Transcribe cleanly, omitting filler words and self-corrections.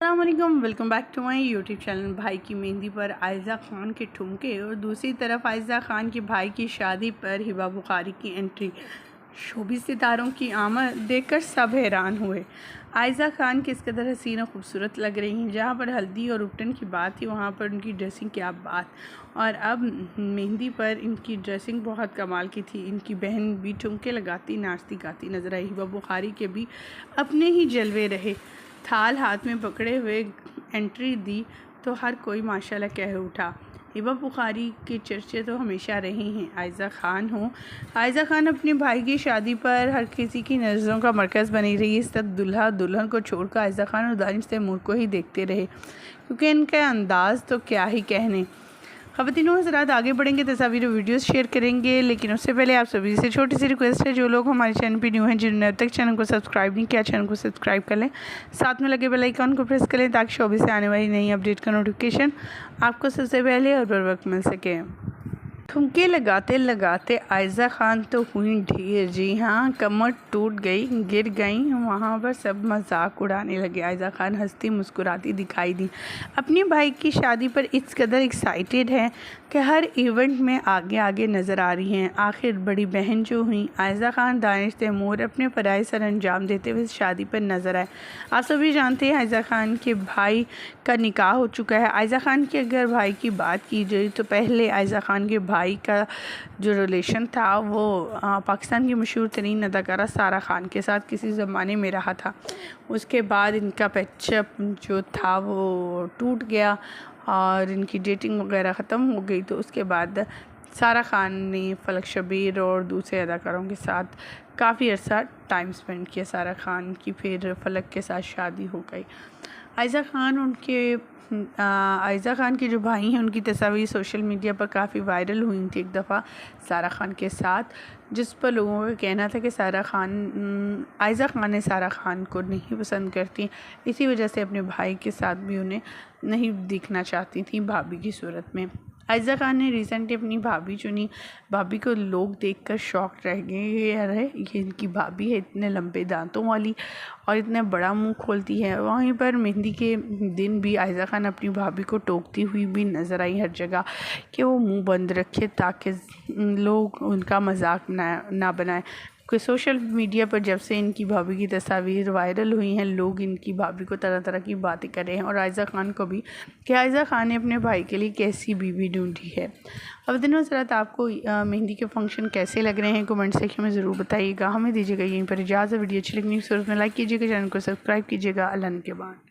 السلام علیکم، welcome back to my YouTube channel. بھائی کی مہندی پر عائزہ خان کے ٹھمکے اور دوسری طرف عائزہ خان کے بھائی کی شادی پر ہبہ بخاری کی انٹری۔ شوبز ستاروں کی آمد دیکھ کر سب حیران ہوئے۔ عائزہ خان کس قدر حسین و خوبصورت لگ رہی ہیں۔ جہاں پر ہلدی اور اپٹن کی بات تھی وہاں پر ان کی ڈریسنگ کیا بات، اور اب مہندی پر ان کی ڈریسنگ بہت کمال کی تھی۔ ان کی بہن بھی ٹھمکے لگاتی ناچتی گاتی نظر آئی۔ ہبہ بخاری کے بھی اپنے ہی جلوے رہے۔ تھال ہاتھ میں پکڑے ہوئے انٹری دی تو ہر کوئی ماشاءاللہ کہہ اٹھا۔ ہبہ بخاری کے چرچے تو ہمیشہ رہے ہیں۔ عائزہ خان اپنے بھائی کی شادی پر ہر کسی کی نظروں کا مرکز بنی رہی۔ اس طرح دلہا دلہن کو چھوڑ کر عائزہ خان اور دانش تیمور کو ہی دیکھتے رہے، کیونکہ ان کا انداز تو کیا ہی کہنے۔ خواتین و حضرات، آگے بڑھیں گے، تصاویر و ویڈیوز شیئر کریں گے، لیکن اس سے پہلے آپ سبھی سے چھوٹی سی ریکویسٹ ہے، جو لوگ ہمارے چینل پہ نیو ہیں، جنہوں نے اب تک چینل کو سبسکرائب نہیں کیا، چینل کو سبسکرائب کر لیں، ساتھ میں لگے بیل آئیکن کو پریس کریں تاکہ شوبز سے آنے والی نئی اپڈیٹ کا نوٹیفیکیشن آپ کو سب سے پہلے اور بر وقت مل سکے۔ ٹھمکے لگاتے لگاتے عائزہ خان تو ہوئیں ڈھیر، جی ہاں، کمر ٹوٹ گئی، گر گئیں۔ وہاں پر سب مذاق اڑانے لگے۔ عائزہ خان ہنستی مسکراتی دکھائی دی، اپنے بھائی کی شادی پر اس قدر ایکسائٹیڈ ہیں کہ ہر ایونٹ میں آگے آگے نظر آ رہی ہیں۔ آخر بڑی بہن جو ہوئیں عائزہ خان، دانش تیمور اپنے فرائض سر انجام دیتے ہوئے شادی پر نظر آئے۔ آپ سبھی جانتے ہیں عائزہ خان کے بھائی کا نکاح ہو چکا ہے۔ عائزہ خان کے اگر بھائی کی بات کی جائے تو پہلے عائزہ خان کے بھائی کا جو ریلیشن تھا وہ پاکستان کی مشہور ترین اداکارہ سارہ خان کے ساتھ کسی زمانے میں رہا تھا۔ اس کے بعد ان کا پیچ اپ جو تھا وہ ٹوٹ گیا اور ان کی ڈیٹنگ وغیرہ ختم ہو گئی، تو اس کے بعد سارہ خان نے فلک شبیر اور دوسرے اداکاروں کے ساتھ کافی عرصہ ٹائم سپینڈ کیا۔ سارہ خان کی پھر فلک کے ساتھ شادی ہو گئی۔ عائزہ خان کے جو بھائی ہیں ان کی تصاویر سوشل میڈیا پر کافی وائرل ہوئی تھی ایک دفعہ سارہ خان کے ساتھ، جس پر لوگوں کا کہنا تھا کہ عائزہ خان نے سارہ خان کو نہیں پسند کرتی، اسی وجہ سے اپنے بھائی کے ساتھ بھی انہیں نہیں دیکھنا چاہتی تھیں بھابھی کی صورت میں۔ عائزہ خان نے ریسنٹلی اپنی بھابھی چنی۔ بھابھی کو لوگ دیکھ کر شاک رہ گئے، ارے یہ ان کی بھابھی ہے، اتنے لمبے دانتوں والی اور اتنا بڑا منہ کھولتی ہے۔ وہیں پر مہندی کے دن بھی عائزہ خان اپنی بھابھی کو ٹوکتی ہوئی بھی نظر آئی ہر جگہ کہ وہ منہ بند رکھے تاکہ لوگ ان کا مذاق نہ بنائیں۔ کہ سوشل میڈیا پر جب سے ان کی بھابھی کی تصاویر وائرل ہوئی ہیں، لوگ ان کی بھابھی کو طرح طرح کی باتیں کر رہے ہیں، اور عائزہ خان کو بھی، کہ عائزہ خان نے اپنے بھائی کے لیے کیسی بیوی ڈھونڈی ہے۔ خواتین و حضرات، آپ کو مہندی کے فنکشن کیسے لگ رہے ہیں کمنٹ سیکشن میں ضرور بتائیے گا۔ ہمیں دیجیے گا یہیں پر اجازت۔ ویڈیو اچھی لگنے کی صورت میں لائک کیجیے گا، چینل کو سبسکرائب کیجیے گا۔ اللہ کے بعد